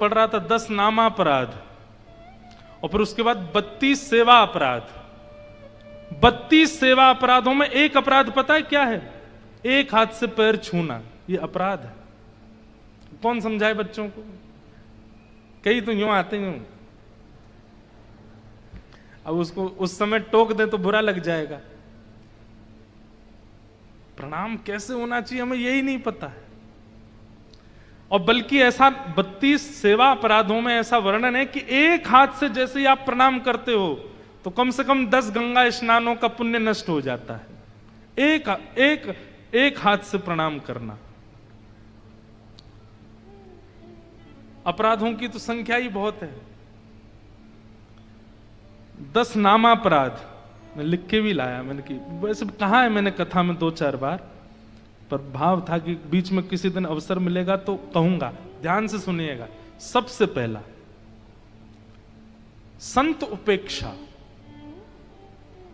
पढ़ रहा था 10 नामापराध और फिर उसके बाद 32 सेवा अपराध। 32 सेवा अपराधों में एक अपराध पता है क्या है? एक हाथ से पैर छूना, ये अपराध है। कौन समझाए बच्चों को? कई तो यूं आते हैं, अब उसको उस समय टोक दे तो बुरा लग जाएगा। प्रणाम कैसे होना चाहिए हमें यही नहीं पता है। और बल्कि ऐसा 32 सेवा अपराधों में ऐसा वर्णन है कि एक हाथ से जैसे ही आप प्रणाम करते हो तो कम से कम 10 गंगा स्नानों का पुण्य नष्ट हो जाता है। एक हाथ से प्रणाम करना। अपराधों की तो संख्या ही बहुत है। 10 नामापराध मैं लिख के भी लाया, मैंने कि वैसे कहा है मैंने कथा में 2-4 बार, पर भाव था कि बीच में किसी दिन अवसर मिलेगा तो कहूंगा, ध्यान से सुनिएगा। सबसे पहला, संत उपेक्षा।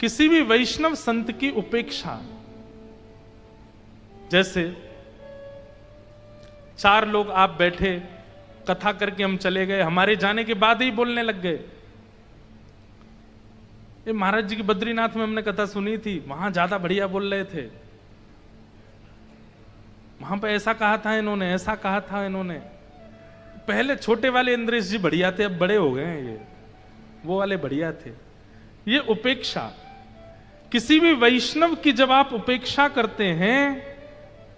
किसी भी वैष्णव संत की उपेक्षा। जैसे 4 लोग आप बैठे, कथा करके हम चले गए, हमारे जाने के बाद ही बोलने लग गए। ये महाराज जी की बद्रीनाथ में हमने कथा सुनी थी, वहां ज्यादा बढ़िया बोल रहे थे, वहां पे ऐसा कहा था इन्होंने, ऐसा कहा था इन्होंने। पहले छोटे वाले इंद्रेश जी बढ़िया थे, अब बड़े हो गए हैं ये, वो वाले बढ़िया थे। ये उपेक्षा। किसी भी वैष्णव की जब आप उपेक्षा करते हैं,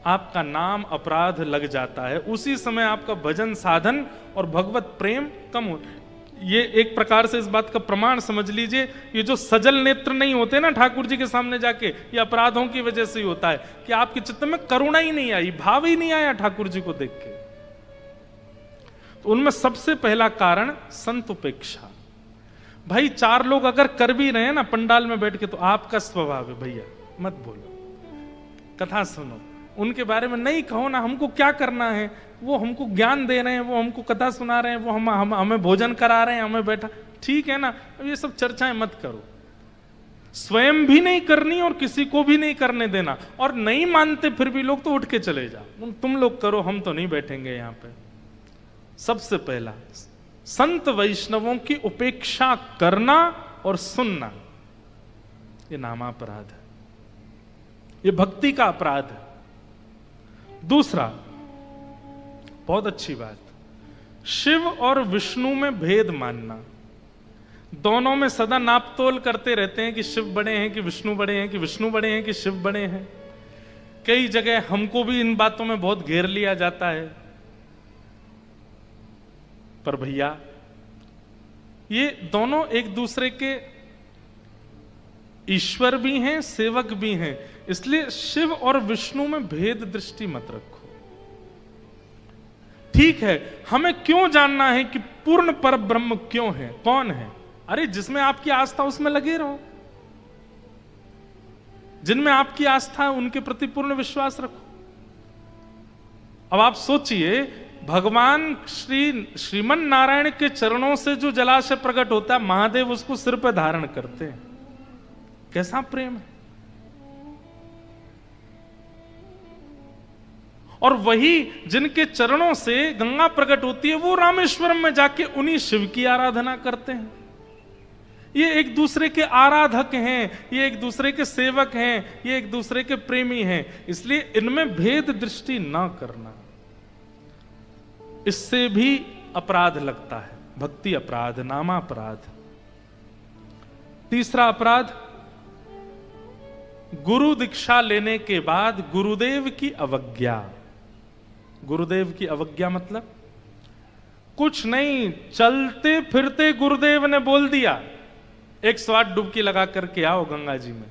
आपका नाम अपराध लग जाता है। उसी समय आपका भजन साधन और भगवत प्रेम कम हो। ये एक प्रकार से इस बात का प्रमाण समझ लीजिए, ये जो सजल नेत्र नहीं होते ना ठाकुर जी के सामने जाके, ये अपराधों की वजह से ही होता है कि आपके चित्त में करुणा ही नहीं आई, भाव ही नहीं आया ठाकुर जी को देख के। तो उनमें सबसे पहला कारण संत उपेक्षा। भाई 4 लोग अगर कर भी रहे हैं ना पंडाल में बैठ के, तो आपका स्वभाव है भैया मत बोलो, कथा सुनो, उनके बारे में नहीं कहो ना, हमको क्या करना है, वो हमको ज्ञान दे रहे हैं, वो हमको कथा सुना रहे हैं, वो हमें भोजन करा रहे हैं, हमें बैठा, ठीक है ना। अब ये सब चर्चाएं मत करो। स्वयं भी नहीं करनी और किसी को भी नहीं करने देना। और नहीं मानते फिर भी लोग तो उठ के चले जाओ, तुम लोग करो, हम तो नहीं बैठेंगे यहां पे। सबसे पहला संत वैष्णवों की उपेक्षा करना और सुनना, ये नामापराध है, ये भक्ति का अपराध है। दूसरा, बहुत अच्छी बात, शिव और विष्णु में भेद मानना। दोनों में सदा नापतोल करते रहते हैं कि शिव बड़े हैं कि विष्णु बड़े हैं, कि विष्णु बड़े हैं कि शिव बड़े हैं। कई जगह हमको भी इन बातों में बहुत घेर लिया जाता है। पर भैया ये दोनों एक दूसरे के ईश्वर भी हैं, सेवक भी हैं, इसलिए शिव और विष्णु में भेद दृष्टि मत रखो। ठीक है, हमें क्यों जानना है कि पूर्ण पर ब्रह्म क्यों है, कौन है? अरे जिसमें आपकी आस्था उसमें लगे रहो, जिनमें आपकी आस्था है उनके प्रति पूर्ण विश्वास रखो। अब आप सोचिए, भगवान श्रीमन नारायण के चरणों से जो जलाशय प्रकट होता है, महादेव उसको सिर पर धारण करते हैं, कैसा प्रेम है। और वही जिनके चरणों से गंगा प्रकट होती है, वो रामेश्वरम में जाके उन्हीं शिव की आराधना करते हैं। ये एक दूसरे के आराधक हैं, ये एक दूसरे के सेवक हैं, ये एक दूसरे के प्रेमी हैं। इसलिए इनमें भेद दृष्टि ना करना, इससे भी अपराध लगता है, भक्ति अपराध, नामापराध। तीसरा अपराध, गुरु दीक्षा लेने के बाद गुरुदेव की अवज्ञा। गुरुदेव की अवज्ञा मतलब कुछ नहीं, चलते फिरते गुरुदेव ने बोल दिया 108 डुबकी लगा करके आओ गंगा जी में।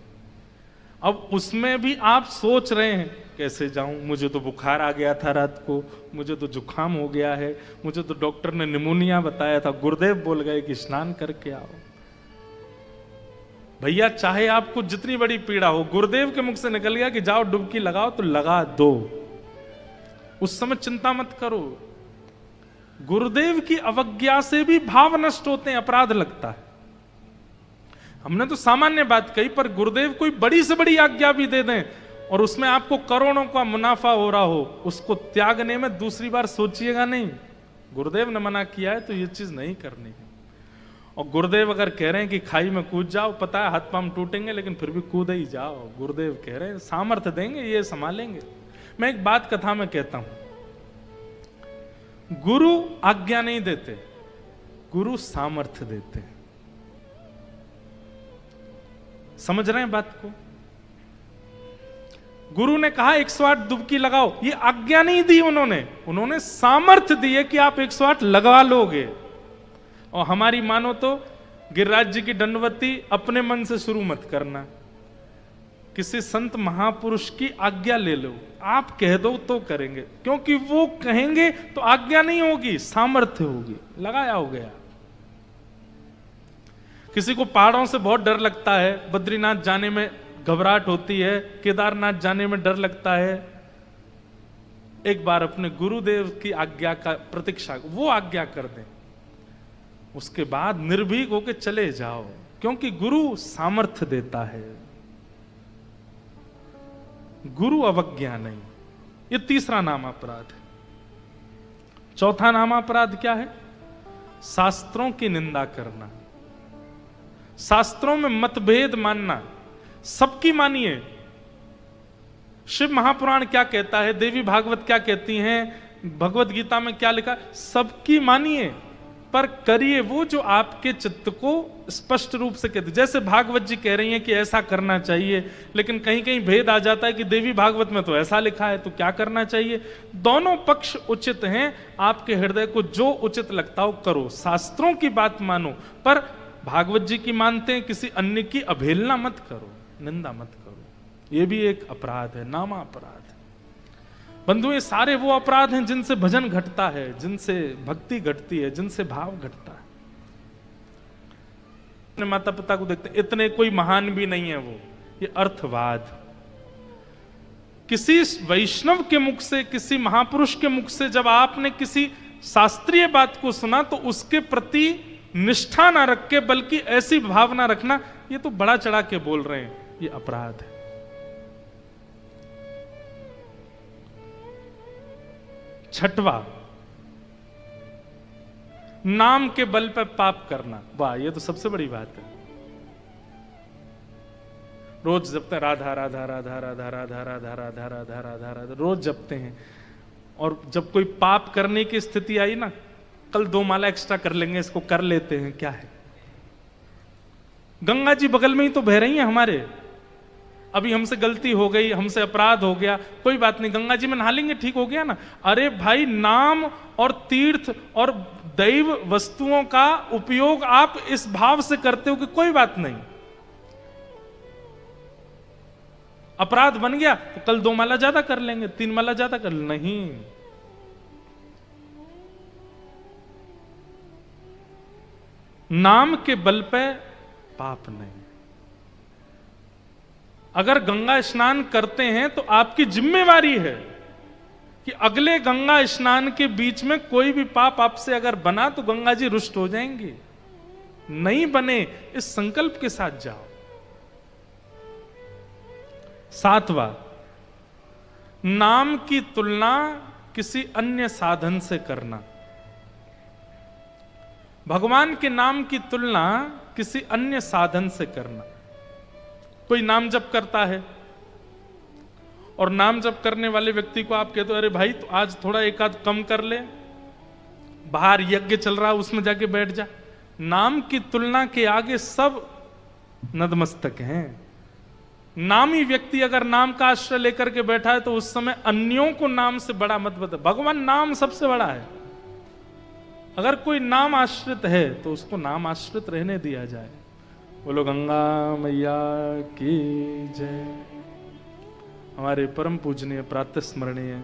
अब उसमें भी आप सोच रहे हैं कैसे जाऊं, मुझे तो बुखार आ गया था रात को, मुझे तो जुकाम हो गया है, मुझे तो डॉक्टर ने निमोनिया बताया था, गुरुदेव बोल गए कि स्नान करके आओ। भैया चाहे आपको जितनी बड़ी पीड़ा हो, गुरुदेव के मुख से निकल गया कि जाओ डुबकी लगाओ, तो लगा दो, उस समय चिंता मत करो। गुरुदेव की अवज्ञा से भी भाव नष्ट होते हैं, अपराध लगता है। हमने तो सामान्य बात कही, पर गुरुदेव कोई बड़ी से बड़ी आज्ञा भी दे दें और उसमें आपको करोड़ों का मुनाफा हो रहा हो, उसको त्यागने में दूसरी बार सोचिएगा नहीं। गुरुदेव ने मना किया है तो ये चीज नहीं करनी है। और गुरुदेव अगर कह रहे हैं कि खाई में कूद जाओ, पता है हाथ पांव टूटेंगे लेकिन फिर भी कूद ही जाओ, गुरुदेव कह रहे हैं, सामर्थ्य देंगे, ये संभालेंगे। मैं एक बात कथा में कहता हूं, गुरु आज्ञा नहीं देते, गुरु सामर्थ्य देते हैं। समझ रहे हैं बात को? गुरु ने कहा 108 डुबकी लगाओ, ये आज्ञा नहीं दी उन्होंने सामर्थ्य दी है कि आप 108 लगवा लोगे। और हमारी मानो तो गिरिराज जी की दंडवती अपने मन से शुरू मत करना, किसी संत महापुरुष की आज्ञा ले लो, आप कह दो तो करेंगे, क्योंकि वो कहेंगे तो आज्ञा नहीं होगी, सामर्थ्य होगी, लगाया हो गया। किसी को पहाड़ों से बहुत डर लगता है, बद्रीनाथ जाने में घबराहट होती है, केदारनाथ जाने में डर लगता है, एक बार अपने गुरुदेव की आज्ञा का प्रतीक्षा, वो आज्ञा कर दें, उसके बाद निर्भीक होकर चले जाओ, क्योंकि गुरु सामर्थ्य देता है, गुरु अवज्ञा नहीं। ये तीसरा नाम अपराध है। चौथा नाम अपराध क्या है? शास्त्रों की निंदा करना, शास्त्रों में मतभेद मानना। सबकी मानिए, शिव महापुराण क्या कहता है, देवी भागवत क्या कहती हैं, भगवत गीता में क्या लिखा, सबकी मानिए, पर करिए वो जो आपके चित्त को स्पष्ट रूप से कहते। जैसे भागवत जी कह रही हैं कि ऐसा करना चाहिए, लेकिन कहीं कहीं भेद आ जाता है कि देवी भागवत में तो ऐसा लिखा है, तो क्या करना चाहिए। दोनों पक्ष उचित हैं, आपके हृदय को जो उचित लगता हो करो, शास्त्रों की बात मानो, पर भागवत जी की मानते हैं, किसी अन्य की अवहेलना मत करो, निंदा मत करो। यह भी एक अपराध है, नामा अपराध। बंधु, ये सारे वो अपराध हैं जिनसे भजन घटता है, जिनसे भक्ति घटती है, जिनसे भाव घटता है। अपने माता पिता को देखते, इतने कोई महान भी नहीं है वो, ये अर्थवाद। किसी वैष्णव के मुख से, किसी महापुरुष के मुख से जब आपने किसी शास्त्रीय बात को सुना तो उसके प्रति निष्ठा ना रख के, बल्कि ऐसी भावना रखना, ये तो बड़ा चढ़ा के बोल रहे हैं, ये अपराध है। छठवा, नाम के बल पर पाप करना। वाह, ये तो सबसे बड़ी बात है। रोज जपते हैं राधा राधा राधा राधा राधा राधा राधा राधा राधा राधा, रोज जपते हैं, और जब कोई पाप करने की स्थिति आई ना, कल 2 माला एक्स्ट्रा कर लेंगे, इसको कर लेते हैं, क्या है। गंगा जी बगल में ही तो बह रही हैं हमारे, अभी हमसे गलती हो गई, हमसे अपराध हो गया, कोई बात नहीं, गंगा जी में नहा लेंगे, ठीक हो गया ना। अरे भाई, नाम और तीर्थ और दैव वस्तुओं का उपयोग आप इस भाव से करते हो कि कोई बात नहीं, अपराध बन गया तो कल 2 माला ज्यादा कर लेंगे, 3 माला ज्यादा कर लेंगे, नहीं। नाम के बल पे पाप नहीं। अगर गंगा स्नान करते हैं तो आपकी जिम्मेवारी है कि अगले गंगा स्नान के बीच में कोई भी पाप आपसे अगर बना तो गंगा जी रुष्ट हो जाएंगी, नहीं बने इस संकल्प के साथ जाओ। 7वां, नाम की तुलना किसी अन्य साधन से करना। भगवान के नाम की तुलना किसी अन्य साधन से करना। कोई नाम जप करता है और नाम जप करने वाले व्यक्ति को आप कहते हो, अरे भाई तो आज थोड़ा एक आध कम कर ले, बाहर यज्ञ चल रहा है उसमें जाके बैठ जा। नाम की तुलना के आगे सब नतमस्तक हैं। नामी व्यक्ति अगर नाम का आश्रय लेकर के बैठा है तो उस समय अन्यों को नाम से बड़ा मत बता। भगवान नाम सबसे बड़ा है। अगर कोई नाम आश्रित है तो उसको नाम आश्रित रहने दिया जाए। बोलो गंगा मैया की जय। हमारे परम पूजनीय प्रातः स्मरणीय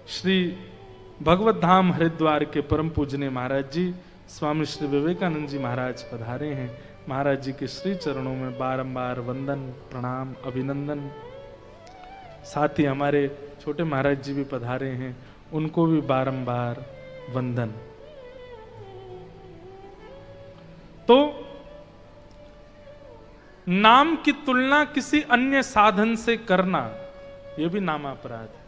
श्री भगवत धाम हरिद्वार के परम पूजनीय महाराज जी स्वामी श्री विवेकानंद जी महाराज पधारे हैं। महाराज जी के श्री चरणों में बारंबार वंदन प्रणाम अभिनंदन। साथ ही हमारे छोटे महाराज जी भी पधारे हैं, उनको भी बारंबार वंदन। तो नाम की तुलना किसी अन्य साधन से करना, यह भी नामापराध है।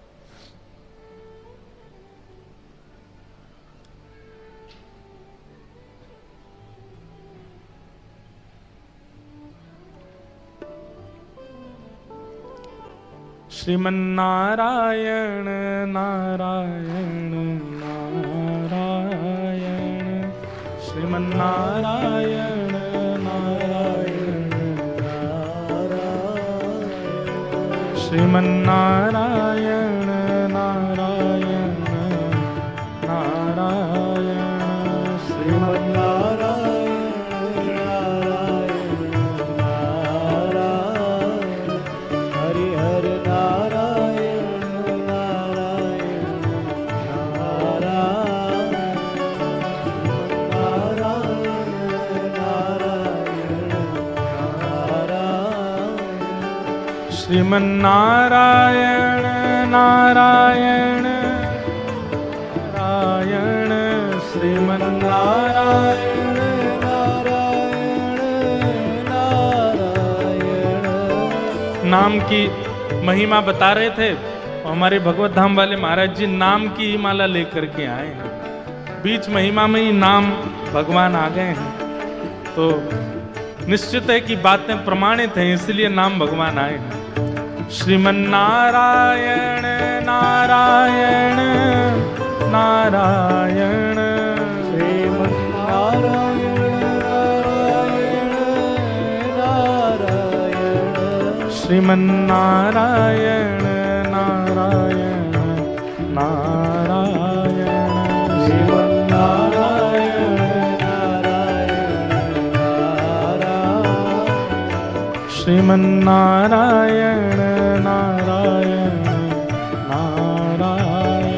श्रीमन्नारायण नारायण नारायण, श्रीमन्नारायण नारायण नारायण, श्रीमन्नारायण नारायण नारायण, श्रीमन्नारायण नारायण, हरि हरि नारायण नारायण नारायण, श्रीमन्नारायण नारायण नारायण, श्रीमन्नारायण नारायण नारायण। नाम की महिमा बता रहे थे हमारे भगवत धाम वाले महाराज जी, नाम की ही माला लेकर के आए हैं। बीच महिमा में ही नाम भगवान आ गए हैं, तो निश्चित है कि बातें प्रमाणित हैं, इसलिए नाम भगवान आए हैं। श्रीमन्नारायण नारायण नारायण, श्रीमन्नारायण नारायण नारायण, श्रीमन्नारायण नारायण नारायण, श्रीमन्नारायण नारायण नारायण,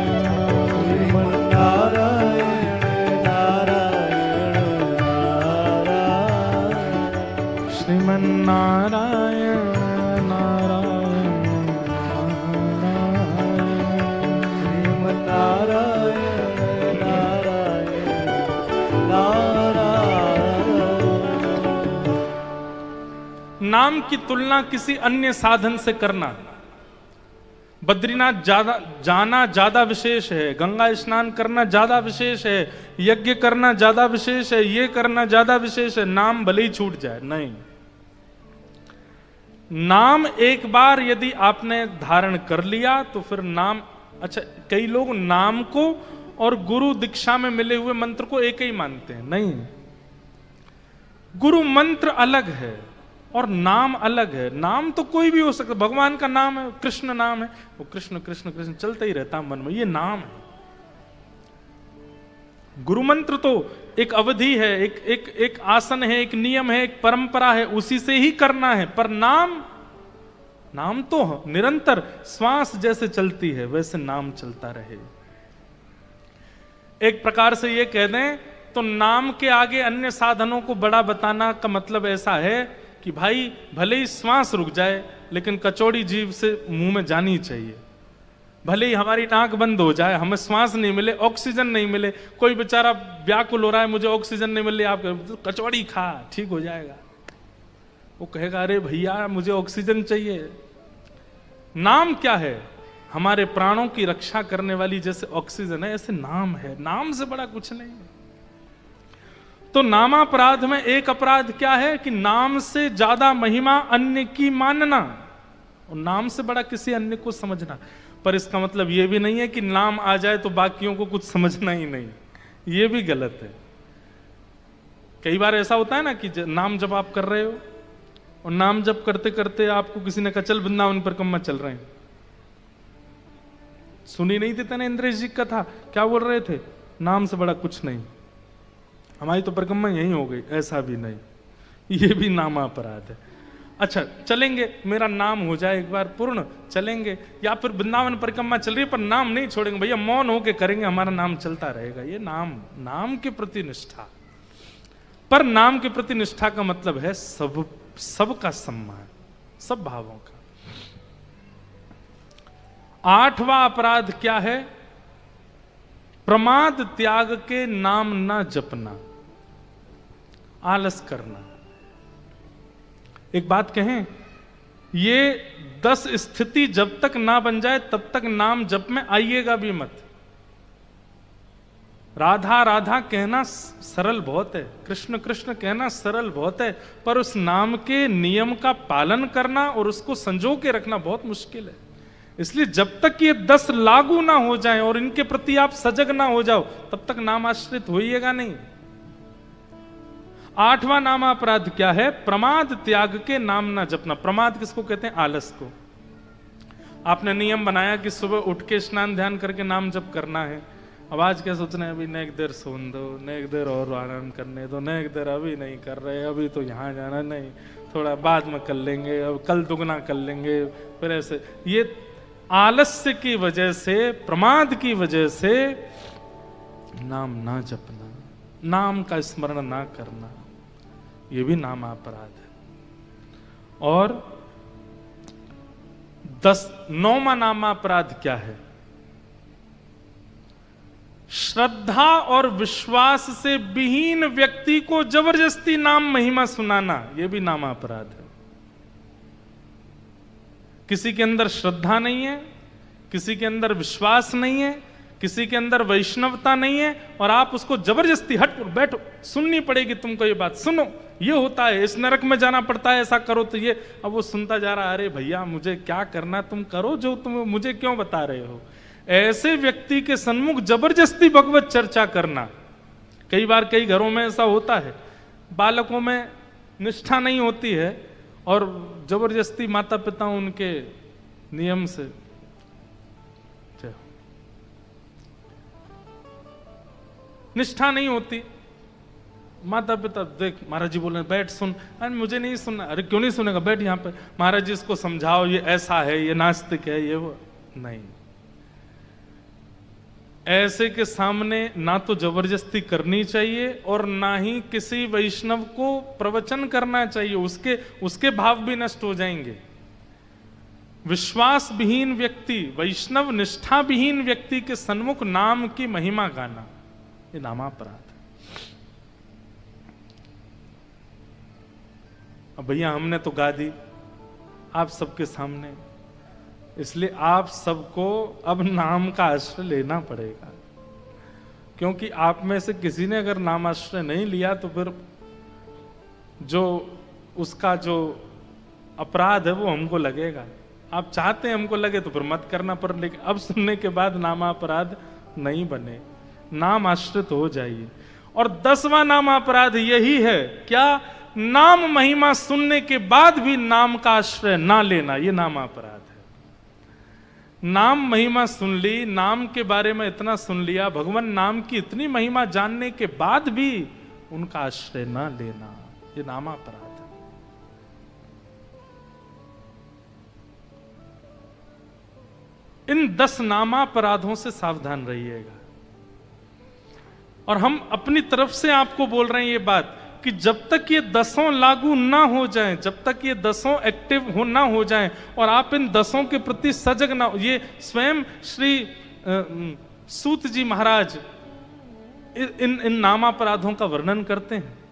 श्रीमन्नारायण नारायण नारायण, श्रीमन्नारायण नारायण नारायण। नाम की तुलना किसी अन्य साधन से करना, बद्रीनाथ जाना ज्यादा विशेष है, गंगा स्नान करना ज्यादा विशेष है, यज्ञ करना ज्यादा विशेष है, ये करना ज्यादा विशेष है, नाम भले ही छूट जाए, नहीं। नाम एक बार यदि आपने धारण कर लिया तो फिर नाम, अच्छा कई लोग नाम को और गुरु दीक्षा में मिले हुए मंत्र को एक ही मानते हैं, नहीं। गुरु मंत्र अलग है और नाम अलग है। नाम तो कोई भी हो सकता, भगवान का नाम है, कृष्ण नाम है, वो कृष्ण कृष्ण कृष्ण चलता ही रहता मन में, ये नाम है। गुरु मंत्र तो एक अवधि है, एक आसन है, एक नियम है, एक परंपरा है, उसी से ही करना है। पर नाम तो निरंतर श्वास जैसे चलती है वैसे नाम चलता रहे। एक प्रकार से ये कह दें तो नाम के आगे अन्य साधनों को बड़ा बताना का मतलब ऐसा है कि भाई भले ही श्वास रुक जाए लेकिन कचौड़ी जीभ से मुंह में जानी चाहिए। भले ही हमारी नाक बंद हो जाए, हमें श्वास नहीं मिले, ऑक्सीजन नहीं मिले, कोई बेचारा व्याकुल हो रहा है मुझे ऑक्सीजन नहीं मिल रही, आप कचौड़ी खा ठीक हो जाएगा। वो कहेगा अरे भैया मुझे ऑक्सीजन चाहिए। नाम क्या है? हमारे प्राणों की रक्षा करने वाली जैसे ऑक्सीजन है ऐसे नाम है। नाम से बड़ा कुछ नहीं है। तो नामापराध में एक अपराध क्या है कि नाम से ज्यादा महिमा अन्य की मानना और नाम से बड़ा किसी अन्य को समझना। पर इसका मतलब यह भी नहीं है कि नाम आ जाए तो बाकियों को कुछ समझना ही नहीं, यह भी गलत है। कई बार ऐसा होता है ना कि नाम जब आप कर रहे हो और नाम जब करते करते आपको किसी ने कहा चल वृंदावन परिक्रमा चल रहे हैं। सुनी नहीं देता ना इंद्रेश जी का था, क्या बोल रहे थे? नाम से बड़ा कुछ नहीं, हमारी तो परिक्रमा यही हो गई। ऐसा भी नहीं, ये भी नामापराध है। अच्छा चलेंगे, मेरा नाम हो जाए एक बार पूर्ण, चलेंगे। या फिर वृंदावन परिक्रमा चल रही है पर नाम नहीं छोड़ेंगे भैया, मौन होके करेंगे, हमारा नाम चलता रहेगा। ये नाम के प्रति निष्ठा। पर नाम के प्रति निष्ठा का मतलब है सबका सम्मान, सब भावों का। आठवां अपराध क्या है? प्रमाद त्याग के नाम ना जपना, आलस करना। एक बात कहें, ये 10 स्थिति जब तक ना बन जाए तब तक नाम जप में आइएगा भी मत। राधा राधा कहना सरल बहुत है, कृष्ण कृष्ण कहना सरल बहुत है, पर उस नाम के नियम का पालन करना और उसको संजो के रखना बहुत मुश्किल है। इसलिए जब तक ये 10 लागू ना हो जाएं और इनके प्रति आप सजग ना हो जाओ, तब तक नाम आश्रित होइएगा नहीं। 8वां नामा अपराध क्या है? प्रमाद त्याग के नाम ना जपना। प्रमाद किसको कहते हैं? आलस को। आपने नियम बनाया कि सुबह उठ के स्नान ध्यान करके नाम जप करना है। अब आज क्या सोच रहे हैं? अभी नेक देर सोन दो, नेक देर और आराम करने दो, नेक देर अभी नहीं कर रहे, अभी तो यहाँ जाना नहीं, थोड़ा बाद में कर लेंगे, अब कल दुगना कर लेंगे। फिर ऐसे ये आलस्य की वजह से, प्रमाद की वजह से नाम ना जपना, नाम का स्मरण ना करना, ये भी नाम अपराध है। और 9वां नामा अपराध क्या है? श्रद्धा और विश्वास से विहीन व्यक्ति को जबरदस्ती नाम महिमा सुनाना, यह भी नामा अपराध है। किसी के अंदर श्रद्धा नहीं है, किसी के अंदर विश्वास नहीं है, किसी के अंदर वैष्णवता नहीं है, और आप उसको जबरदस्ती हट बैठो, सुननी पड़ेगी तुमको ये बात, सुनो ये होता है, इस नरक में जाना पड़ता है, ऐसा करो तो ये। अब वो सुनता जा रहा, अरे भैया मुझे क्या करना, तुम करो जो तुम मुझे क्यों बता रहे हो। ऐसे व्यक्ति के सन्मुख जबरदस्ती भगवत चर्चा करना। कई बार कई घरों में ऐसा होता है, बालकों में निष्ठा नहीं होती है और जबरदस्ती माता पिता उनके नियम से निष्ठा नहीं होती। माता पिता देख महाराज जी बोल रहे बैठ सुन, अरे मुझे नहीं सुनना, अरे क्यों नहीं सुनेगा, बैठ यहाँ पे, महाराज जी इसको समझाओ, ये ऐसा है, ये नास्तिक है, ये वो नहीं। ऐसे के सामने ना तो जबरदस्ती करनी चाहिए और ना ही किसी वैष्णव को प्रवचन करना चाहिए, उसके भाव भी नष्ट हो जाएंगे। विश्वास विहीन व्यक्ति, वैष्णव निष्ठा विहीन व्यक्ति के सन्मुख नाम की महिमा गाना, ये नामापराध है। अब भैया हमने तो गा दी आप सबके सामने, इसलिए आप सबको अब नाम का आश्रय लेना पड़ेगा, क्योंकि आप में से किसी ने अगर नाम आश्रय नहीं लिया तो फिर जो उसका जो अपराध है वो हमको लगेगा। आप चाहते हैं हमको लगे तो फिर मत करना, पर लेकिन अब सुनने के बाद नामापराध नहीं बने, नाम आश्रित हो जाइए। और 10वां नामापराध यही है, क्या? नाम महिमा सुनने के बाद भी नाम का आश्रय ना लेना, ये नामापराध है। नाम महिमा सुन ली, नाम के बारे में इतना सुन लिया, भगवान नाम की इतनी महिमा जानने के बाद भी उनका आश्रय ना लेना, ये नामापराध है। इन 10 नामापराधों से सावधान रहिएगा। और हम अपनी तरफ से आपको बोल रहे हैं ये बात कि जब तक ये 10 लागू ना हो जाएं, जब तक ये 10 एक्टिव हो ना हो जाएं और आप इन 10 के प्रति सजग ना, ये स्वयं श्री सूत जी महाराज इन नामापराधों का वर्णन करते हैं।